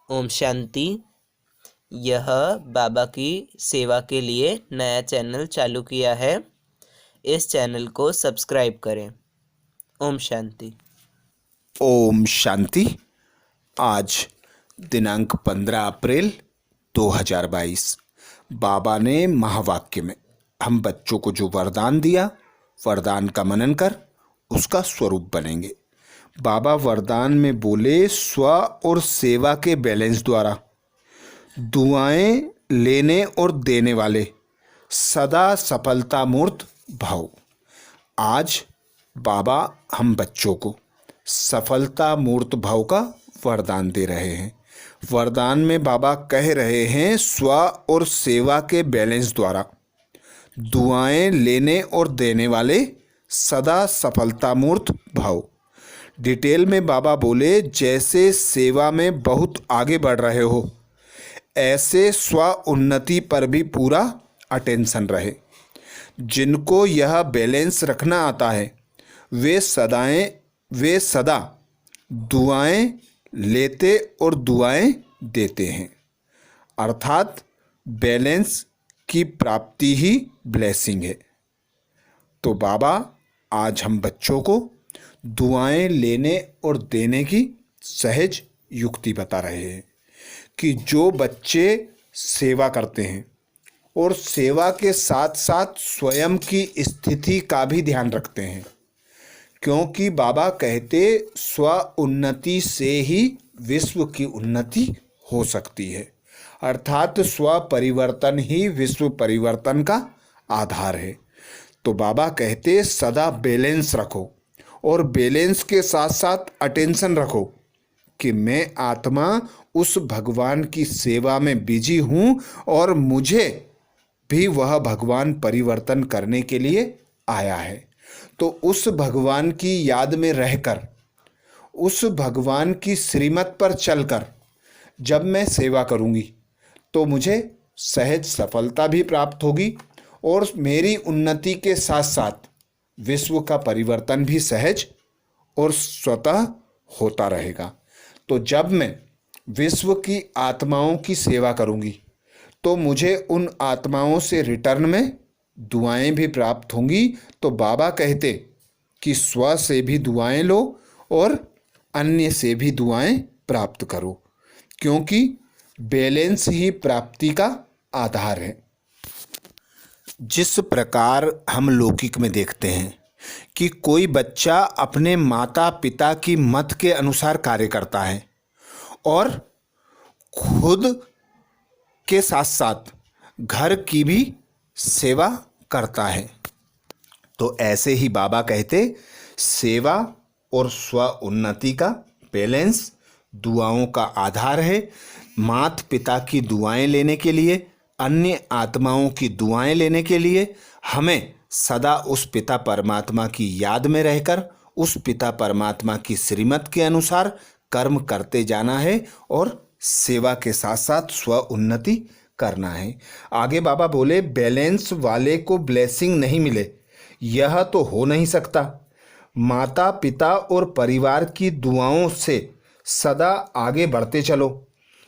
ओम शांति। यह बाबा की सेवा के लिए नया चैनल चालू किया है। इस चैनल को सब्सक्राइब करें। ओम शांति। ओम शांति। आज दिनांक 15 अप्रैल 2022 बाबा ने महावाक्य में हम बच्चों को जो वरदान दिया, वरदान का मनन कर उसका स्वरूप बनेंगे। बाबा वरदान में बोले, स्व और सेवा के बैलेंस द्वारा दुआएं लेने और देने वाले सदा सफलता मूर्त भव। आज बाबा हम बच्चों को सफलता मूर्त भव का वरदान दे रहे हैं। वरदान में बाबा कह रहे हैं, स्व और सेवा के बैलेंस द्वारा दुआएं लेने और देने वाले सदा सफलता मूर्त भव। डिटेल में बाबा बोले, जैसे सेवा में बहुत आगे बढ़ रहे हो, ऐसे स्व उन्नति पर भी पूरा अटेंशन रहे। जिनको यह बैलेंस रखना आता है वे सदा दुआएं लेते और दुआएं देते हैं। अर्थात बैलेंस की प्राप्ति ही ब्लेसिंग है। तो बाबा आज हम बच्चों को दुआएं लेने और देने की सहज युक्ति बता रहे हैं कि जो बच्चे सेवा करते हैं और सेवा के साथ साथ स्वयं की स्थिति का भी ध्यान रखते हैं, क्योंकि बाबा कहते स्व उन्नति से ही विश्व की उन्नति हो सकती है। अर्थात स्व परिवर्तन ही विश्व परिवर्तन का आधार है। तो बाबा कहते सदा बैलेंस रखो और बैलेंस के साथ साथ अटेंशन रखो कि मैं आत्मा उस भगवान की सेवा में बिजी हूँ और मुझे भी वह भगवान परिवर्तन करने के लिए आया है। तो उस भगवान की याद में रहकर, उस भगवान की श्रीमत पर चलकर जब मैं सेवा करूँगी तो मुझे सहज सफलता भी प्राप्त होगी और मेरी उन्नति के साथ साथ विश्व का परिवर्तन भी सहज और स्वतः होता रहेगा। तो जब मैं विश्व की आत्माओं की सेवा करूंगी तो मुझे उन आत्माओं से रिटर्न में दुआएं भी प्राप्त होंगी। तो बाबा कहते कि स्व से भी दुआएं लो और अन्य से भी दुआएं प्राप्त करो, क्योंकि बैलेंस ही प्राप्ति का आधार है। जिस प्रकार हम लौकिक में देखते हैं कि कोई बच्चा अपने माता पिता की मत के अनुसार कार्य करता है और खुद के साथ साथ घर की भी सेवा करता है, तो ऐसे ही बाबा कहते सेवा और स्व उन्नति का बैलेंस दुआओं का आधार है। माता पिता की दुआएं लेने के लिए, अन्य आत्माओं की दुआएं लेने के लिए हमें सदा उस पिता परमात्मा की याद में रहकर उस पिता परमात्मा की श्रीमत के अनुसार कर्म करते जाना है और सेवा के साथ साथ स्व उन्नति करना है। आगे बाबा बोले, बैलेंस वाले को ब्लेसिंग नहीं मिले यह तो हो नहीं सकता। माता पिता और परिवार की दुआओं से सदा आगे बढ़ते चलो,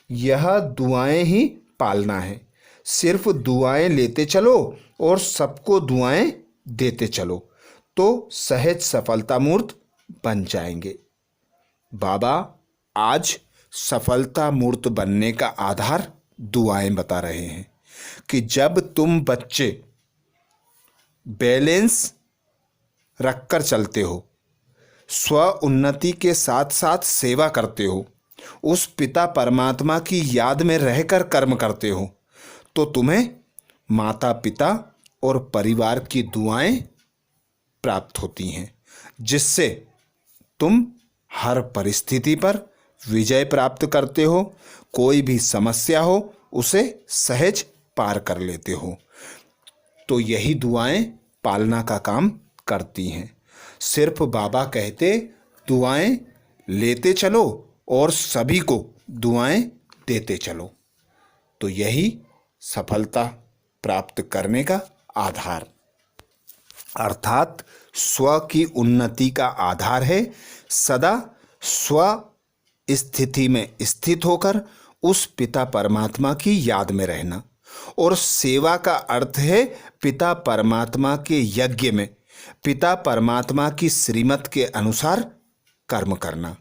यह दुआएं ही पालना है। सिर्फ दुआएं लेते चलो और सबको दुआएं देते चलो तो सहज सफलता मूर्त बन जाएंगे। बाबा आज सफलता मूर्त बनने का आधार दुआएं बता रहे हैं कि जब तुम बच्चे बैलेंस रखकर चलते हो, स्व उन्नति के साथ साथ सेवा करते हो, उस पिता परमात्मा की याद में रहकर कर्म करते हो, तो तुम्हें माता पिता और परिवार की दुआएं प्राप्त होती हैं, जिससे तुम हर परिस्थिति पर विजय प्राप्त करते हो। कोई भी समस्या हो उसे सहज पार कर लेते हो। तो यही दुआएं पालना का काम करती हैं। सिर्फ बाबा कहते दुआएं लेते चलो और सभी को दुआएं देते चलो, तो यही सफलता प्राप्त करने का आधार अर्थात स्व की उन्नति का आधार है। सदा स्व स्थिति में स्थित होकर उस पिता परमात्मा की याद में रहना। और सेवा का अर्थ है पिता परमात्मा के यज्ञ में पिता परमात्मा की श्रीमत के अनुसार कर्म करना।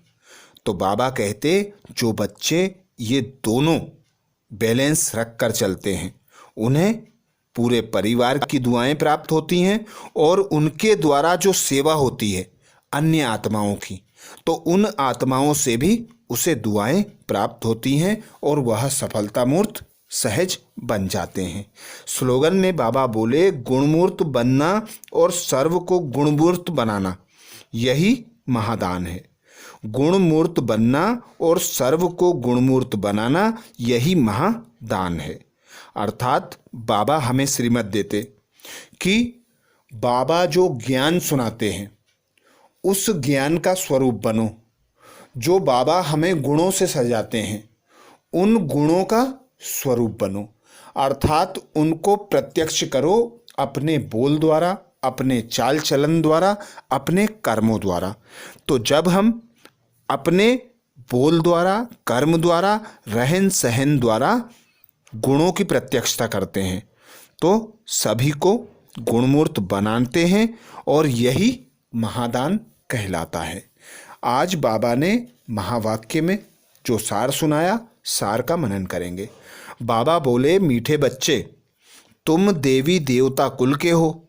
तो बाबा कहते जो बच्चे ये दोनों बैलेंस रख कर चलते हैं उन्हें पूरे परिवार की दुआएं प्राप्त होती हैं और उनके द्वारा जो सेवा होती है अन्य आत्माओं की, तो उन आत्माओं से भी उसे दुआएं प्राप्त होती हैं और वह सफलता मूर्त सहज बन जाते हैं। स्लोगन में बाबा बोले गुणमूर्त बनना और सर्व को गुणमूर्त बनाना यही महादान है। गुणमूर्त बनना और सर्व को गुणमूर्त बनाना यही महादान है। अर्थात बाबा हमें श्रीमत देते कि बाबा जो ज्ञान सुनाते हैं उस ज्ञान का स्वरूप बनो। जो बाबा हमें गुणों से सजाते हैं उन गुणों का स्वरूप बनो, अर्थात उनको प्रत्यक्ष करो अपने बोल द्वारा, अपने चाल चलन द्वारा, अपने कर्मों द्वारा। तो जब हम अपने बोल द्वारा, कर्म द्वारा, रहन सहन द्वारा गुणों की प्रत्यक्षता करते हैं तो सभी को गुणमूर्त बनाते हैं और यही महादान कहलाता है। आज बाबा ने महावाक्य में जो सार सुनाया, सार का मनन करेंगे। बाबा बोले मीठे बच्चे, तुम देवी देवता कुल के हो,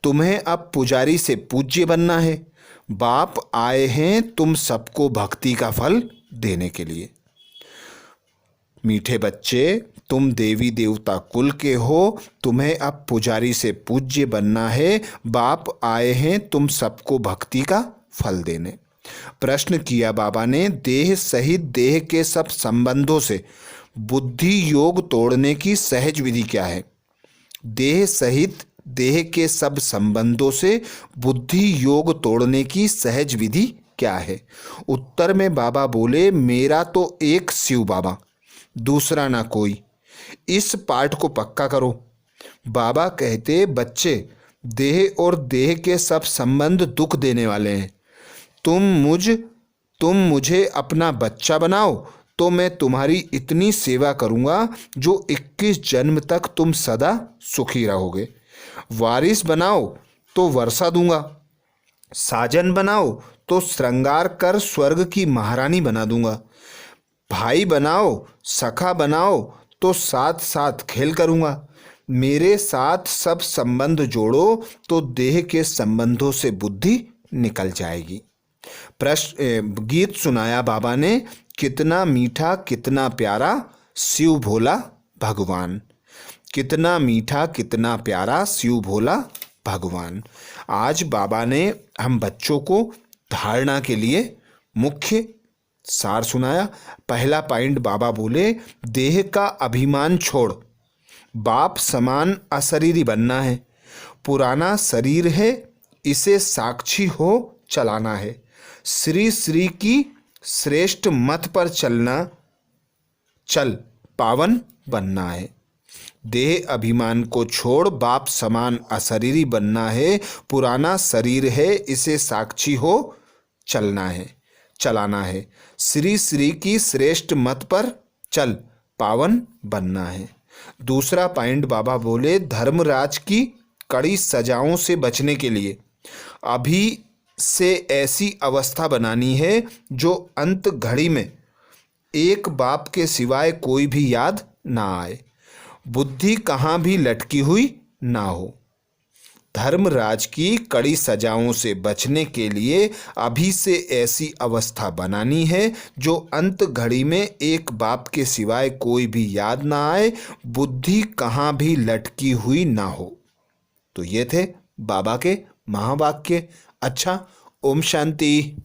तुम्हें अब पुजारी से पूज्य बनना है। बाप आए हैं तुम सबको भक्ति का फल देने के लिए। मीठे बच्चे, तुम देवी देवता कुल के हो, तुम्हें अब पुजारी से पूज्य बनना है। बाप आए हैं तुम सबको भक्ति का फल देने। प्रश्न किया बाबा ने, देह सहित देह के सब संबंधों से बुद्धि योग तोड़ने की सहज विधि क्या है? देह सहित देह के सब संबंधों से बुद्धि योग तोड़ने की सहज विधि क्या है? उत्तर में बाबा बोले, मेरा तो एक शिव बाबा, दूसरा ना कोई। इस पाठ को पक्का करो। बाबा कहते बच्चे, देह और देह के सब संबंध दुख देने वाले हैं। तुम मुझे अपना बच्चा बनाओ तो मैं तुम्हारी इतनी सेवा करूंगा जो 21 जन्म तक तुम सदा सुखी रहोगे। वारिस बनाओ तो वर्षा दूंगा, साजन बनाओ तो श्रृंगार कर स्वर्ग की महारानी बना दूंगा, भाई बनाओ, सखा बनाओ तो साथ साथ खेल करूंगा। मेरे साथ सब संबंध जोड़ो तो देह के संबंधों से बुद्धि निकल जाएगी। गीत सुनाया बाबा ने, कितना मीठा कितना प्यारा शिव भोला भगवान। कितना मीठा कितना प्यारा शिव भोला भगवान। आज बाबा ने हम बच्चों को धारणा के लिए मुख्य सार सुनाया। पहला पॉइंट बाबा बोले, देह का अभिमान छोड़, बाप समान अशरीरी बनना है। पुराना शरीर है, इसे साक्षी हो चलाना है। श्री श्री की श्रेष्ठ मत पर चल पावन बनना है। देह अभिमान को छोड़ बाप समान अशरीरी बनना है। पुराना शरीर है, इसे साक्षी हो चलाना है। श्री श्री की श्रेष्ठ मत पर चल पावन बनना है। दूसरा पॉइंट बाबा बोले, धर्मराज की कड़ी सजाओं से बचने के लिए अभी से ऐसी अवस्था बनानी है जो अंत घड़ी में एक बाप के सिवाय कोई भी याद ना आए, बुद्धि कहाँ भी लटकी हुई ना हो। धर्मराज की कड़ी सजाओं से बचने के लिए अभी से ऐसी अवस्था बनानी है जो अंत घड़ी में एक बाप के सिवाय कोई भी याद ना आए, बुद्धि कहाँ भी लटकी हुई ना हो। तो ये थे बाबा के महावाक्य। अच्छा, ओम शांति।